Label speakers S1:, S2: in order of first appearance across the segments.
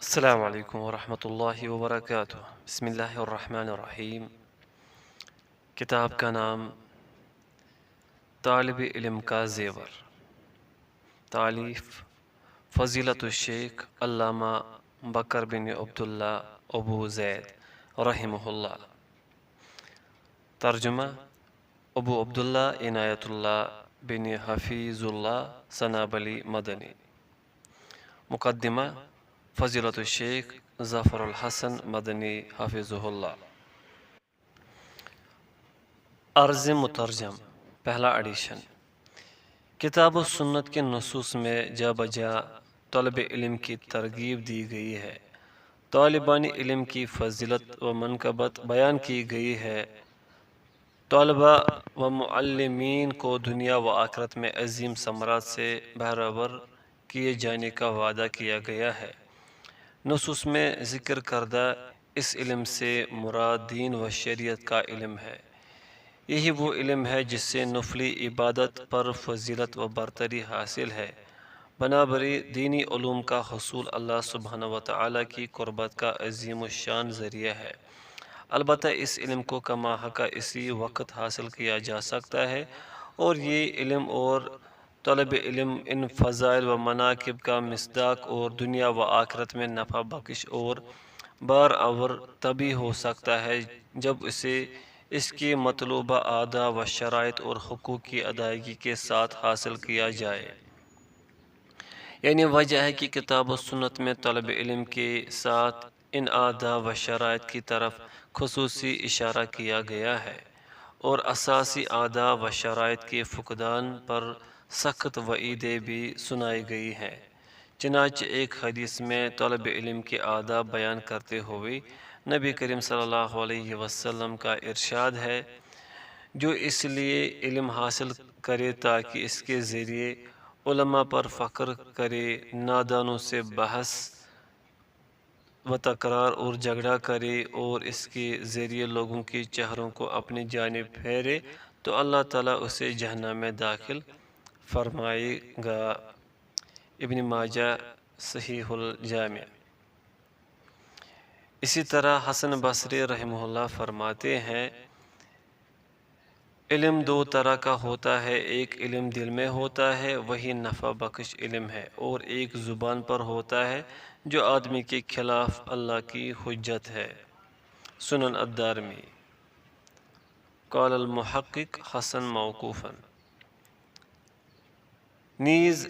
S1: السلام علیکم ورحمۃ اللہ وبرکاتہ۔ بسم اللہ الرحمن الرحیم۔ کتاب کا نام طالب علم کا زیور، تالیف فضیلت الشیخ علامہ بکر بن عبداللہ ابو زید رحمہ اللہ، ترجمہ ابو عبداللہ عنایت اللہ بن حفیظ اللہ سنابلی مدنی، مقدمہ فضیلت الشیخ ظفر الحسن مدنی حفظہ اللہ۔ عرض مترجم، پہلا ایڈیشن۔ کتاب و سنت کے نصوص میں جا بجا طلب علم کی ترغیب دی گئی ہے، طالبان علم کی فضیلت و منقبت بیان کی گئی ہے، طلباء و معلمین کو دنیا و آخرت میں عظیم ثمرات سے بہرور کیے جانے کا وعدہ کیا گیا ہے۔ نصوص میں ذکر کردہ اس علم سے مراد دین و شریعت کا علم ہے۔ یہی وہ علم ہے جس سے نفلی عبادت پر فضیلت و برتری حاصل ہے۔ بنابری دینی علوم کا حصول اللہ سبحانہ و تعالیٰ کی قربت کا عظیم الشان ذریعہ ہے۔ البتہ اس علم کو کما حق اسی وقت حاصل کیا جا سکتا ہے، اور یہ علم اور طلب علم ان فضائل و مناقب کا مصداق اور دنیا و آخرت میں نفع بخش اور بارآور تبھی ہو سکتا ہے جب اسے اس کی مطلوبہ آداب و شرائط اور حقوق کی ادائیگی کے ساتھ حاصل کیا جائے۔ یعنی وجہ ہے کہ کتاب و سنت میں طلب علم کے ساتھ ان آداب و شرائط کی طرف خصوصی اشارہ کیا گیا ہے، اور اساسی آداب و شرائط کے فقدان پر سخت وعیدیں بھی سنائی گئی ہیں۔ چنانچہ ایک حدیث میں طلب علم کے آداب بیان کرتے ہوئے نبی کریم صلی اللہ علیہ وسلم کا ارشاد ہے، جو اس لیے علم حاصل کرے تاکہ اس کے ذریعے علماء پر فخر کرے، نادانوں سے بحث و تکرار اور جھگڑا کرے، اور اس کے ذریعے لوگوں کے چہروں کو اپنی جانب پھیرے، تو اللہ تعالیٰ اسے جہنم میں داخل فرمائے گا۔ ابن ماجہ صحیح الجامع۔ اسی طرح حسن بصری رحمہ اللہ فرماتے ہیں، علم دو طرح کا ہوتا ہے، ایک علم دل میں ہوتا ہے، وہی نفع بخش علم ہے، اور ایک زبان پر ہوتا ہے جو آدمی کے خلاف اللہ کی حجت ہے۔ سنن الدارمی۔ قال المحقق حسن موقوفا۔ نیز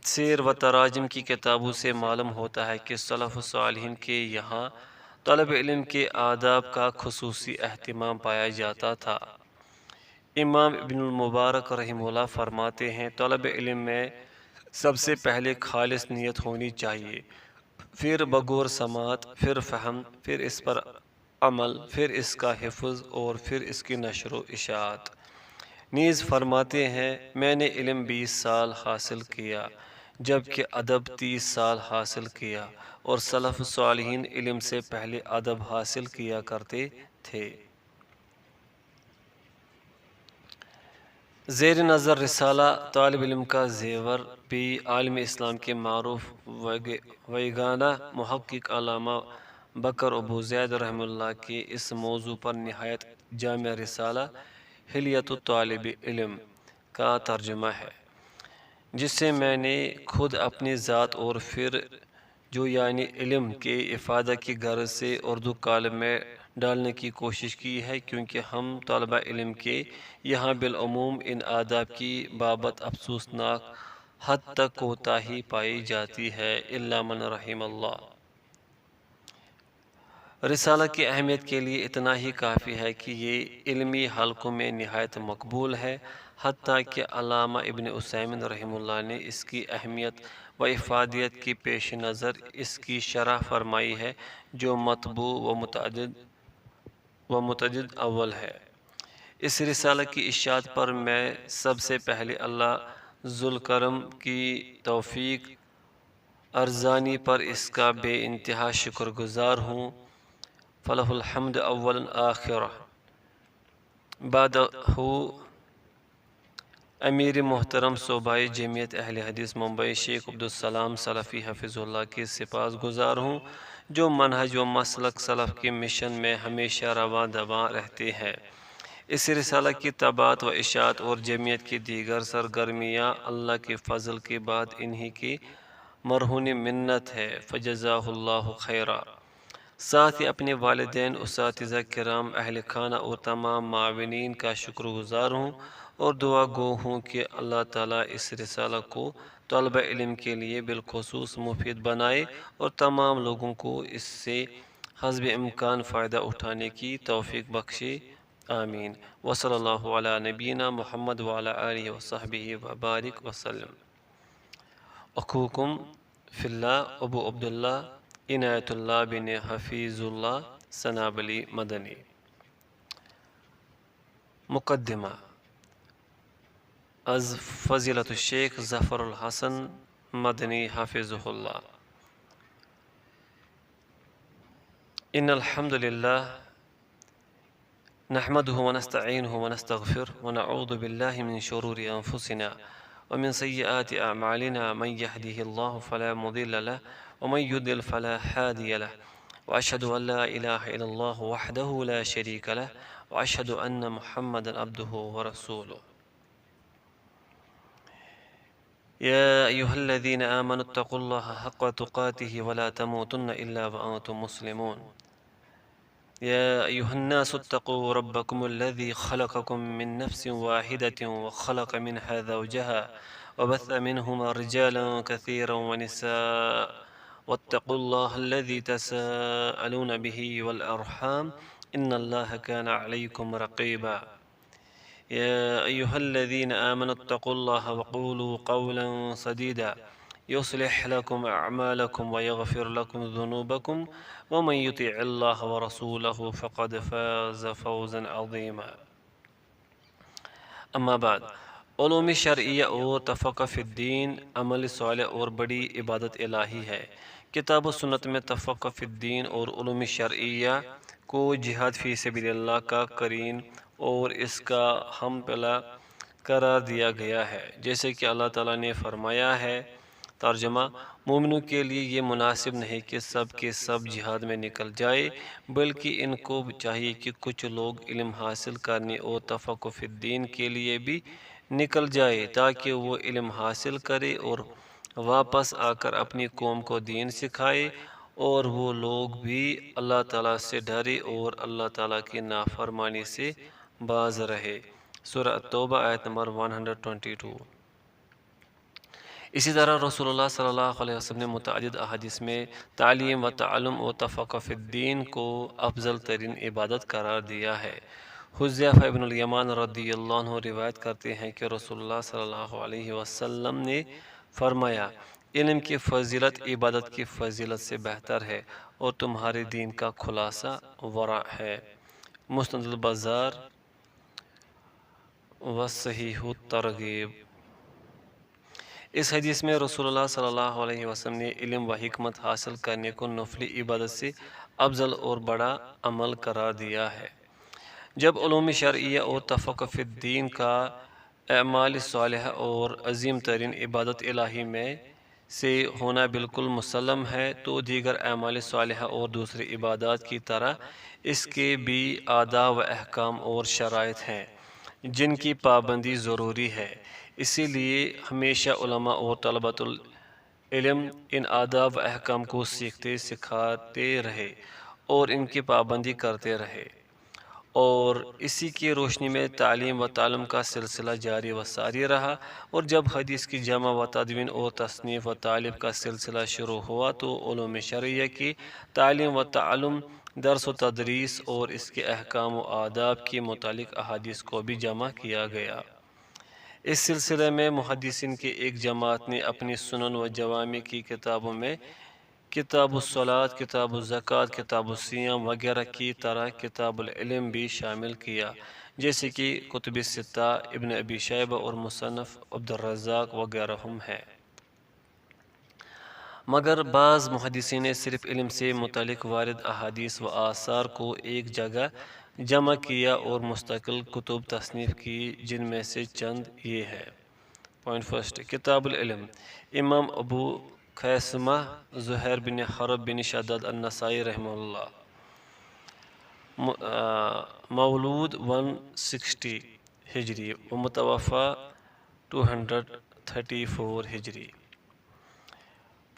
S1: سیر و تراجم کی کتابوں سے معلوم ہوتا ہے کہ سلف صالحین کے یہاں طلب علم کے آداب کا خصوصی اہتمام پایا جاتا تھا۔ امام ابن المبارک رحمہ اللہ فرماتے ہیں، طلب علم میں سب سے پہلے خالص نیت ہونی چاہیے، پھر بغور سماعت، پھر فہم، پھر اس پر عمل، پھر اس کا حفظ، اور پھر اس کی نشر و اشاعت۔ نیز فرماتے ہیں، میں نے علم 20 سال حاصل کیا، جبکہ ادب 30 سال حاصل کیا، اور سلف صالحین علم سے پہلے ادب حاصل کیا کرتے تھے۔ زیر نظر رسالہ طالب علم کا زیور بھی عالم اسلام کے معروف ویگانہ محقق علامہ بکر ابو زید رحمہ اللہ کی اس موضوع پر نہایت جامع رسالہ حلیۃ طالب علم کا ترجمہ ہے، جس سے میں نے خود اپنی ذات اور پھر جو یعنی علم کے افادہ کی غرض سے اردو کالم میں ڈالنے کی کوشش کی ہے، کیونکہ ہم طلبہ علم کے یہاں بالعموم ان آداب کی بابت افسوسناک حد تک کوتاہی پائی جاتی ہے، الا من رحم اللہ۔ رسالہ کی اہمیت کے لیے اتنا ہی کافی ہے کہ یہ علمی حلقوں میں نہایت مقبول ہے، حتیٰ کہ علامہ ابن عثیمین رحمہ اللہ نے اس کی اہمیت و افادیت کے پیش نظر اس کی شرح فرمائی ہے، جو مطبوع و متعدد اول ہے۔ اس رسالہ کی اشاعت پر میں سب سے پہلے اللہ ذوالکرم کی توفیق ارزانی پر اس کا بے انتہا شکر گزار ہوں۔ فلہ الحمد اولا آخرہ، بعدہ امیر محترم صوبائی جمعیت اہل حدیث ممبئی شیخ عبدالسلام سلفی حفظ اللہ کی سپاس گزار ہوں، جو منہج و مسلک سلف کی مشن میں ہمیشہ رواں دواں رہتے ہیں۔ اس رسالہ کی طباعت و اشاعت اور جمعیت کی دیگر سرگرمیاں اللہ کے فضل کے بعد انہی کی مرہون منت ہے، فجزاہ اللہ خیرا۔ ساتھ ہی اپنے والدین، اساتذہ کرام، اہل خانہ اور تمام معاونین کا شکر گزار ہوں اور دعا گو ہوں کہ اللہ تعالیٰ اس رسالہ کو طلبہ علم کے لیے بالخصوص مفید بنائے اور تمام لوگوں کو اس سے حسب امکان فائدہ اٹھانے کی توفیق بخشے، آمین۔ وصلی اللہ علی نبینا محمد وعلی آلہ وصحبہ وبارک وسلم۔ اخوکم فی اللہ ابو عبداللہ عنایت اللہ بن حفیظ اللہ سنابلی مدنی۔ مقدمہ از فضیلت الشیخ ظفر الحسن مدنی حفظہ اللہ۔ ان الحمد للہ نحمده ونستعینه ونستغفر ونعوذ باللہ من شرور انفسنا ومن سیئات اعمالنا، من يهده الله فلا مضل له ومن يضلل فلا هادي له، واشهد ان لا اله الا الله وحده لا شريك له، واشهد ان محمدا عبده ورسوله۔ يا أيها الذين آمنوا اتقوا الله حق تقاته ولا تموتن إلا وأنتم مسلمون۔ يا أيها الناس اتقوا ربكم الذي خلقكم من نفس واحدة وخلق منها زوجها وبث منهما رجالا كثيرا ونساء، واتقوا الله الذي تساءلون به والأرحام إن الله كان عليكم رقيبا۔ يا أيها الذين آمنوا اتقوا الله وقولوا قولا سديدا يصلح لكم أعمالكم ويغفر لكم ذنوبكم ومن يطع الله ورسوله فقد فاز فوزا عظيما۔ اما بعد، علوم شرعیہ اور تفقہ فی الدین عمل صالح اور بڑی عبادت الہی ہے۔ کتاب و سنت میں تفقہ فی الدین اور علوم شرعیہ کو جہاد فی سبیل اللہ کا قرین اور اس کا ہم پلہ قرار دیا گیا ہے، جیسے کہ اللہ تعالیٰ نے فرمایا ہے۔ ترجمہ: مومنوں کے لیے یہ مناسب نہیں کہ سب کے سب جہاد میں نکل جائے، بلکہ ان کو چاہیے کہ کچھ لوگ علم حاصل کرنے اور تفقہ فی الدین کے لیے بھی نکل جائے، تاکہ وہ علم حاصل کرے اور واپس آ کر اپنی قوم کو دین سکھائے اور وہ لوگ بھی اللہ تعالیٰ سے ڈرے اور اللہ تعالیٰ کی نافرمانی سے باز رہے۔ سورہ التوبہ آیت نمبر 122۔ اسی طرح رسول اللہ صلی اللہ علیہ وسلم نے متعدد احادیث میں تعلیم و تعلم و تفقہ فی الدین کو افضل ترین عبادت قرار دیا ہے۔ حذیفہ ابن الیمان رضی اللہ عنہ روایت کرتے ہیں کہ رسول اللہ صلی اللہ علیہ وسلم نے فرمایا، علم کی فضیلت عبادت کی فضیلت سے بہتر ہے اور تمہارے دین کا خلاصہ ورع ہے۔ مسند البزار و صحیح الترغیب۔ اس حدیث میں رسول اللہ صلی اللہ علیہ وسلم نے علم و حکمت حاصل کرنے کو نفلی عبادت سے افضل اور بڑا عمل قرار دیا ہے۔ جب علوم شرعیہ اور تفقہ فی الدین کا اعمال صالحہ اور عظیم ترین عبادت الہی میں سے ہونا بالکل مسلم ہے، تو دیگر اعمال صالحہ اور دوسری عبادات کی طرح اس کے بھی آداب و احکام اور شرائط ہیں جن کی پابندی ضروری ہے۔ اسی لیے ہمیشہ علماء اور طلبۃ العلم ان آداب و احکام کو سیکھتے سکھاتے رہے اور ان کی پابندی کرتے رہے، اور اسی کی روشنی میں تعلیم و تعلم کا سلسلہ جاری و ساری رہا، اور جب حدیث کی جمع و تدوین اور تصنیف و تالیف کا سلسلہ شروع ہوا تو علوم شرعیہ کی تعلیم و تعلم، درس و تدریس اور اس کے احکام و آداب کے متعلق احادیث کو بھی جمع کیا گیا۔ اس سلسلے میں محدثین کی ایک جماعت نے اپنی سنن و جوامع کی کتابوں میں کتاب الصلاۃ، کتاب الزکوٰۃ، کتاب الصیام وغیرہ کی طرح کتاب العلم بھی شامل کیا، جیسے کہ کتب ستہ، ابن ابی شیبہ اور مصنف عبدالرزاق وغیرہ ہیں۔ مگر بعض محدثین نے صرف علم سے متعلق وارد احادیث و آثار کو ایک جگہ جمع کیا اور مستقل کتب تصنیف کی، جن میں سے چند یہ ہے۔ پوائنٹ فرسٹ، کتاب العلم، امام ابو خیثمہ زہیر بن حرب بن شداد النسائی رحمہ اللہ، مولود 160 ہجری و متوفہ 234 ہجری۔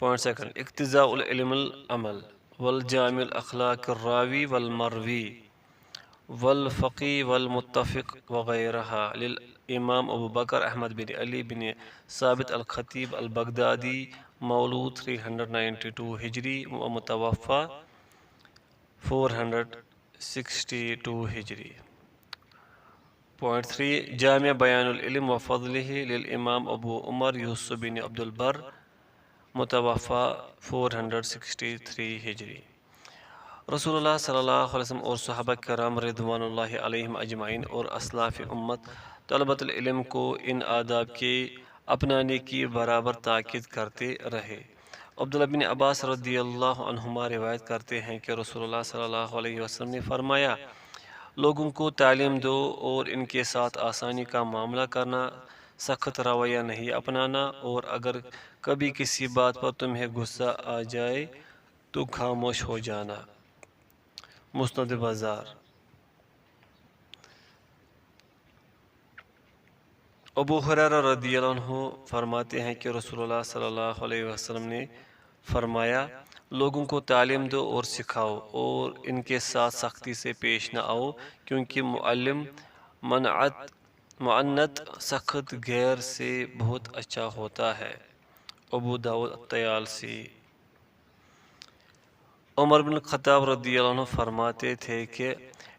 S1: پوائنٹ سیکنڈ، اقتضاء العلم العمل والجامع الاخلاق الراوی والمروی والفقی والمتفق وغیرہ للامام ابو بکر احمد بن علی بن ثابت الخطیب البغدادی، مولود 392 ہجری و متوفہ 462 ہجری۔ پوائنٹ 3، جامع بیان العلم و فضلہ للامام ابو عمر یوسف بن عبد البر، متوفہ 463 ہجری۔ رسول اللہ صلی اللہ علیہ وسلم اور صحابہ کرام رضوان اللہ علیہم اجمعین اور اسلاف امت طلبۃ العلم کو ان آداب کے اپنانے کی برابر تاکید کرتے رہے۔ عبداللہ بن عباس رضی اللہ عنہما روایت کرتے ہیں کہ رسول اللہ صلی اللہ علیہ وسلم نے فرمایا، لوگوں کو تعلیم دو اور ان کے ساتھ آسانی کا معاملہ کرنا، سخت رویہ نہیں اپنانا، اور اگر کبھی کسی بات پر تمہیں غصہ آ جائے تو خاموش ہو جانا۔ مسند بازار۔ ابو ہریرہ رضی اللہ عنہ فرماتے ہیں کہ رسول اللہ صلی اللہ علیہ وسلم نے فرمایا، لوگوں کو تعلیم دو اور سکھاؤ، اور ان کے ساتھ سختی سے پیش نہ آؤ، کیونکہ معلم معنت سخت غیر سے بہت اچھا ہوتا ہے۔ ابو داؤد الطیالسی۔ عمر بن الخطاب رضی اللہ عنہ فرماتے تھے کہ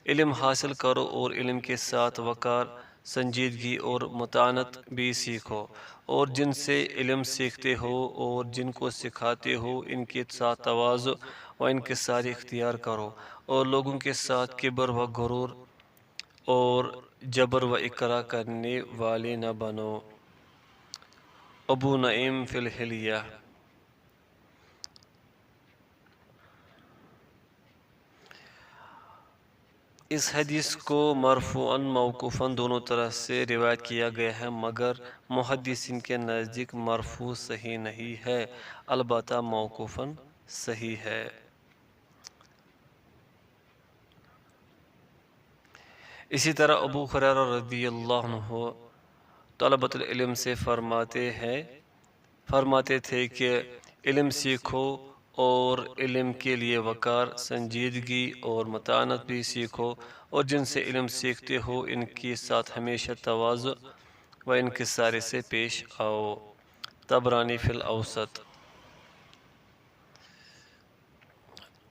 S1: علم حاصل کرو اور علم کے ساتھ وقار، سنجیدگی اور متانت بھی سیکھو، اور جن سے علم سیکھتے ہو اور جن کو سکھاتے ہو ان کے ساتھ تواضع و انکساری اختیار کرو، اور لوگوں کے ساتھ کبر و غرور اور جبر و اکراہ کرنے والے نہ بنو۔ ابو نعیم فی الحلیہ۔ اس حدیث کو مرفوعاً موقوفاً دونوں طرح سے روایت کیا گیا ہے، مگر محدثین کے نزدیک مرفوع صحیح نہیں ہے، البتہ موقوفاً صحیح ہے۔ اسی طرح ابو ہریرہ رضی اللہ عنہ طلبۃ العلم سے فرماتے تھے کہ علم سیکھو اور علم کے لیے وقار، سنجیدگی اور متانت بھی سیکھو، اور جن سے علم سیکھتے ہو ان کے ساتھ ہمیشہ تواضع و انکساری سے پیش آؤ۔ طبرانی فی الاوسط۔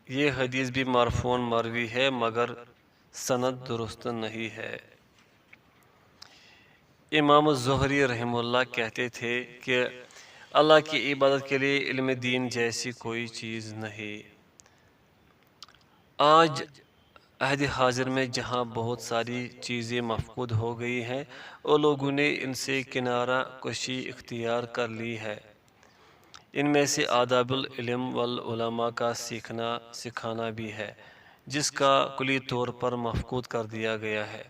S1: یہ حدیث بھی مرفوعاً مروی ہے، مگر سند درست نہیں ہے۔ امام الزہری رحمہ اللہ کہتے تھے کہ اللہ کی عبادت کے لیے علم دین جیسی کوئی چیز نہیں۔ آج عہد حاضر میں جہاں بہت ساری چیزیں مفقود ہو گئی ہیں اور لوگوں نے ان سے کنارہ کشی اختیار کر لی ہے، ان میں سے آداب العلم والعلماء کا سیکھنا سکھانا بھی ہے، جس کا کلی طور پر مفقود کر دیا گیا ہے،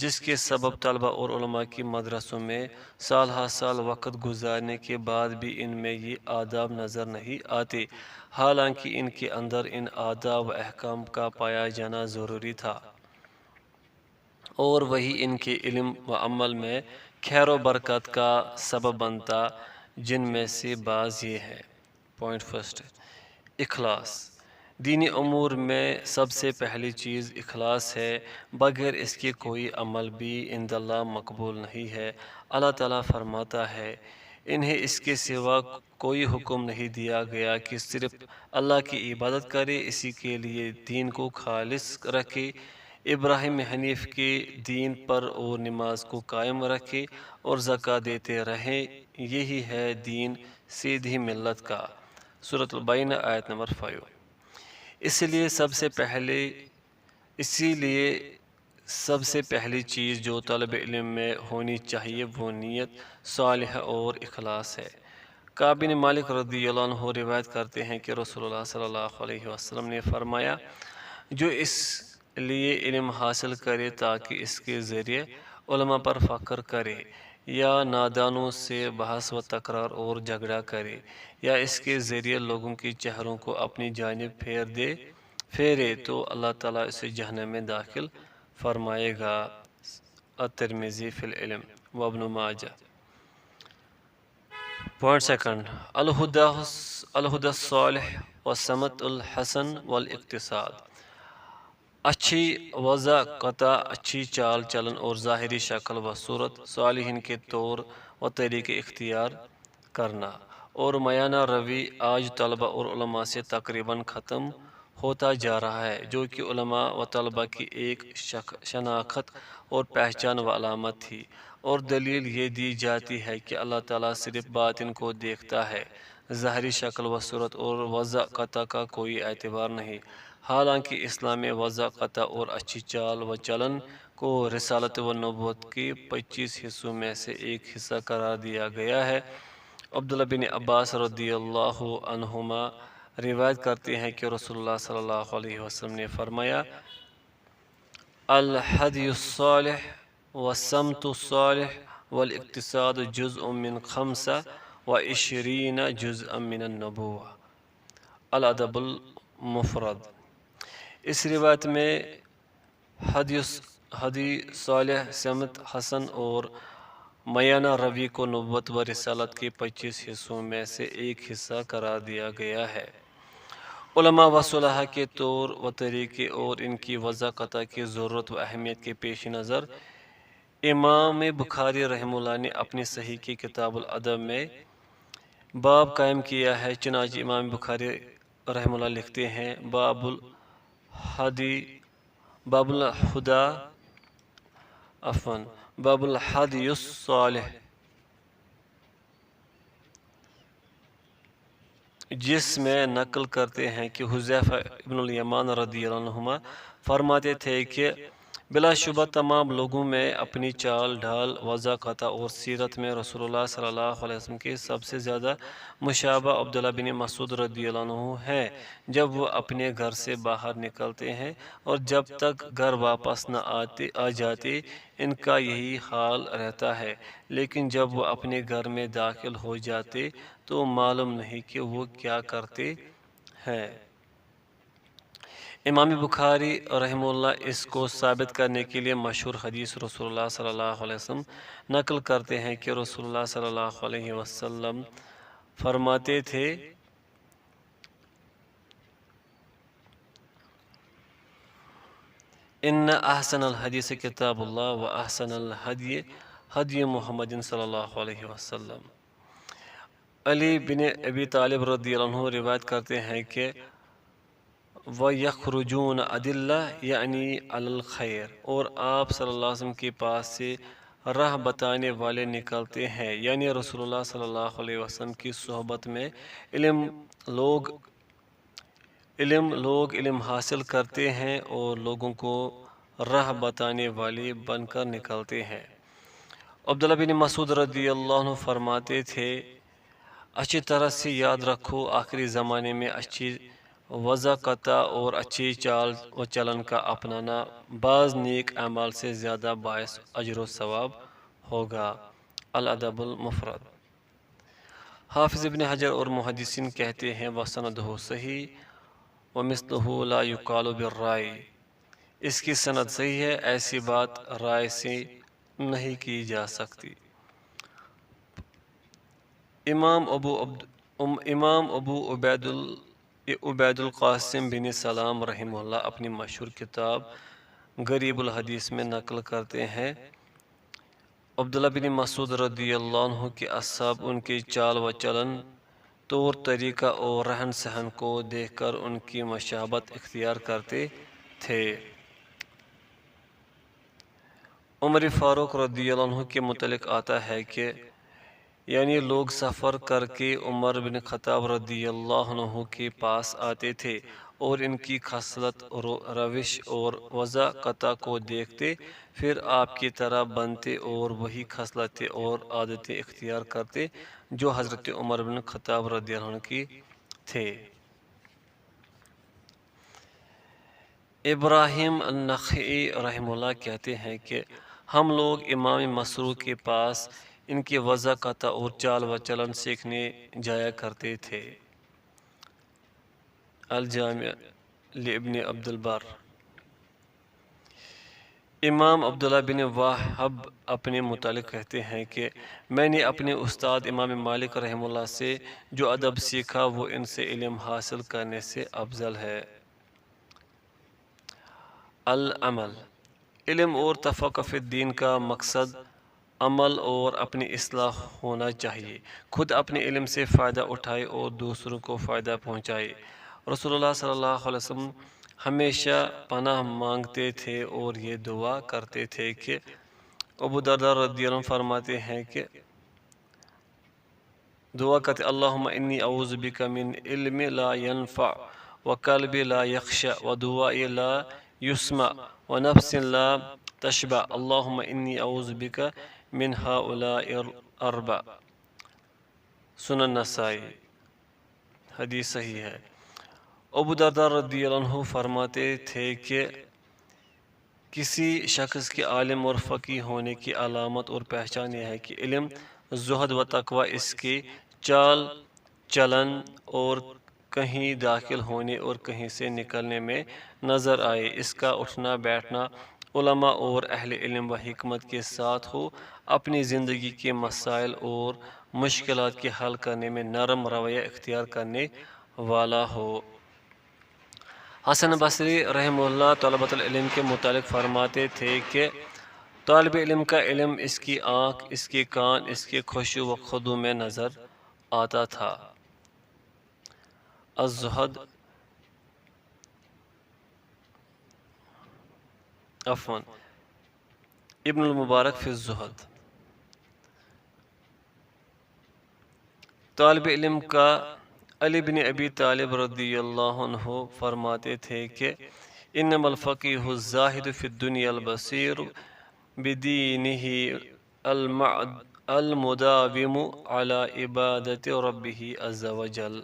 S1: جس کے سبب طلبہ اور علماء کی مدرسوں میں سال ہر سال وقت گزارنے کے بعد بھی ان میں یہ آداب نظر نہیں آتے، حالانکہ ان کے اندر ان آداب و احکام کا پایا جانا ضروری تھا، اور وہی ان کے علم و عمل میں خیر و برکت کا سبب بنتا، جن میں سے بعض یہ ہے۔ پوائنٹ فرسٹ، اخلاص۔ دینی امور میں سب سے پہلی چیز اخلاص ہے، بغیر اس کے کوئی عمل بھی عند اللہ مقبول نہیں ہے۔ اللہ تعالیٰ فرماتا ہے، انہیں اس کے سوا کوئی حکم نہیں دیا گیا کہ صرف اللہ کی عبادت کرے، اسی کے لیے دین کو خالص رکھے، ابراہیم حنیف کے دین پر اور نماز کو قائم رکھے اور زکوٰۃ دیتے رہیں، یہی ہے دین سیدھی ملت کا۔ سورۃ البینہ آیت نمبر 5۔ اسی لیے سب سے پہلی چیز جو طالب علم میں ہونی چاہیے وہ نیت صالحہ اور اخلاص ہے۔ کعب بن مالک رضی اللہ عنہ روایت کرتے ہیں کہ رسول اللہ صلی اللہ علیہ وسلم نے فرمایا، جو اس لیے علم حاصل کرے تاکہ اس کے ذریعے علماء پر فخر کرے، یا نادانوں سے بحث و تکرار اور جھگڑا کرے، یا اس کے ذریعے لوگوں کے چہروں کو اپنی جانب پھیرے تو اللہ تعالیٰ اسے جہنم میں داخل فرمائے گا۔ الترمذی فی العلم وابن ماجہ۔ پوائنٹ سیکنڈ، الہدى الصالح والسمت الحسن والاقتصاد۔ اچھی وضع قطع، اچھی چال چلن اور ظاہری شکل و صورت، صالحین کے طور و طریقے اختیار کرنا، اور میانہ روی آج طلبہ اور علماء سے تقریباً ختم ہوتا جا رہا ہے، جو کہ علماء و طلبہ کی ایک شناخت اور پہچان و علامت تھی، اور دلیل یہ دی جاتی ہے کہ اللہ تعالیٰ صرف باطن کو دیکھتا ہے، ظاہری شکل و صورت اور وضع قطع کا کوئی اعتبار نہیں۔ حالانکہ اسلام میں وضع قطع اور اچھی چال و چلن کو رسالت و نبوت کے 25 حصوں میں سے ایک حصہ قرار دیا گیا ہے۔ عبداللہ بن عباس رضی اللہ عنہما روایت کرتے ہیں کہ رسول اللہ صلی اللہ علیہ وسلم نے فرمایا، الحدی الصالح والسمت الصالح والاقتصاد جزء من 25 جزءا من النبوة۔ الادب المفرد۔ اس روایت میں ہدی صالح، سمت حسن اور میانہ روی کو نبوت و رسالت کے 25 حصوں میں سے ایک حصہ قرار دیا گیا ہے۔ علماء و صلحاء کے طور و طریقے اور ان کی وضع قطع کی ضرورت و اہمیت کے پیش نظر امام بخاری رحمہ اللہ نے اپنی صحیح کی کتاب الادب میں باب قائم کیا ہے۔ چنانچہ امام بخاری رحمہ اللہ لکھتے ہیں، باب الحدی الصالح، جس میں نقل کرتے ہیں کہ حذیفہ ابن الیمان رضی اللہ عنہما فرماتے تھے کہ بلا شبہ تمام لوگوں میں اپنی چال ڈھال، وضع قطع اور سیرت میں رسول اللہ صلی اللہ علیہ وسلم کے سب سے زیادہ مشابہ عبداللہ بن مسعود رضی اللہ عنہ ہیں۔ جب وہ اپنے گھر سے باہر نکلتے ہیں اور جب تک گھر واپس نہ آ جاتے ان کا یہی حال رہتا ہے، لیکن جب وہ اپنے گھر میں داخل ہو جاتے تو معلوم نہیں کہ وہ کیا کرتے ہیں۔ امام بخاری رحمہ اللہ اس کو ثابت کرنے کے لیے مشہور حدیث رسول اللہ صلی اللہ علیہ وسلم نقل کرتے ہیں کہ رسول اللہ صلی اللہ علیہ وسلم فرماتے تھے، ان احسن الحدیث کتاب اللہ و احسن الحدی حدی محمد صلی اللہ علیہ وسلم۔ علی بن ابی طالب رضی اللہ عنہ روایت کرتے ہیں کہ وَيَخْرُجُونَ عَدِلَّةً یعنی علی الخیر، اور آپ صلی اللہ علیہ وسلم کے پاس سے راہ بتانے والے نکلتے ہیں، یعنی رسول اللہ صلی اللہ علیہ وسلم کی صحبت میں لوگ علم حاصل کرتے ہیں اور لوگوں کو راہ بتانے والے بن کر نکلتے ہیں۔ عبداللہ بن مسعود رضی اللہ عنہ فرماتے تھے، اچھی طرح سے یاد رکھو، آخری زمانے میں اچھی وضع قطع اور اچھی چال و چلن کا اپنانا بعض نیک اعمال سے زیادہ باعث اجر و ثواب ہوگا۔ الادب المفرد۔ حافظ ابن حجر اور محدثین کہتے ہیں، وَسَنَدُهُ صحیح وَمِثْلُهُ لَا يُقَالُ بِالرَّائِي، اس کی سند صحیح ہے، ایسی بات رائے سے نہیں کی جا سکتی۔ امام ابو عبید القاسم بن سلام رحمہ اللہ اپنی مشہور کتاب غریب الحدیث میں نقل کرتے ہیں، عبداللہ بن مسعود رضی اللہ عنہ کے اصحاب ان کی چال و چلن، طور طریقہ اور رہن سہن کو دیکھ کر ان کی مشابہت اختیار کرتے تھے۔ عمر فاروق رضی اللہ عنہ کے متعلق آتا ہے کہ یعنی لوگ سفر کر کے عمر بن خطاب رضی اللہ عنہ کے پاس آتے تھے اور ان کی خصلت، روش اور وضع قطع کو دیکھتے، پھر آپ کی طرح بنتے اور وہی خصلتیں اور عادتیں اختیار کرتے جو حضرت عمر بن خطاب رضی اللہ عنہ کی تھے۔ ابراہیم النخعی رحمہ اللہ کہتے ہیں کہ ہم لوگ امام مسروق کے پاس ان کی وضع قطع اور چال و چلن سیکھنے جایا کرتے تھے۔ الجامع لابن عبد البر۔ امام عبداللہ بن وہب اپنے متعلق کہتے ہیں کہ میں نے اپنے استاد امام مالک رحمہ اللہ سے جو ادب سیکھا وہ ان سے علم حاصل کرنے سے افضل ہے۔ العمل، علم اور تفقہ فی الدین کا مقصد عمل اور اپنی اصلاح ہونا چاہیے، خود اپنے علم سے فائدہ اٹھائے اور دوسروں کو فائدہ پہنچائے۔ رسول اللہ صلی اللہ علیہ وسلم ہمیشہ پناہ مانگتے تھے اور یہ دعا کرتے تھے کہ ابو درداء رضی اللہ عنہ فرماتے ہیں کہ دعا کرتے اللہم انی اعوذ بک من علم لا ینفع وقلب لا یخشع ودعاء لا یسمع ونفس لا تشبع اللہم انی اعوذ بک من ہؤلاء الاربع۔ سنن نسائی، حدیث صحیح ہے۔ ابو درداء رضی اللہ عنہ فرماتے تھے کہ کسی شخص کے عالم اور فقیہ ہونے کی علامت اور پہچان یہ ہے کہ علم، زہد و تقوی اس کی چال چلن اور کہیں داخل ہونے اور کہیں سے نکلنے میں نظر آئے، اس کا اٹھنا بیٹھنا علماء اور اہل علم و حکمت کے ساتھ ہو، اپنی زندگی کے مسائل اور مشکلات کے حل کرنے میں نرم رویہ اختیار کرنے والا ہو۔ حسن بصری رحمہ اللہ طلبۃ العلم کے متعلق فرماتے تھے کہ طالب علم کا علم اس کی آنکھ، اس کے کان، اس کے خشوع و خضوع میں نظر آتا تھا۔ الزہد ابن المبارک فی الزہد۔ طالب علم کا علی بن ابی طالب رضی اللہ عنہ فرماتے تھے کہ انما الفقیہ الزاہد فی الدنیا البصیر بدینہ المداوم علی عبادت ربہ عز وجل۔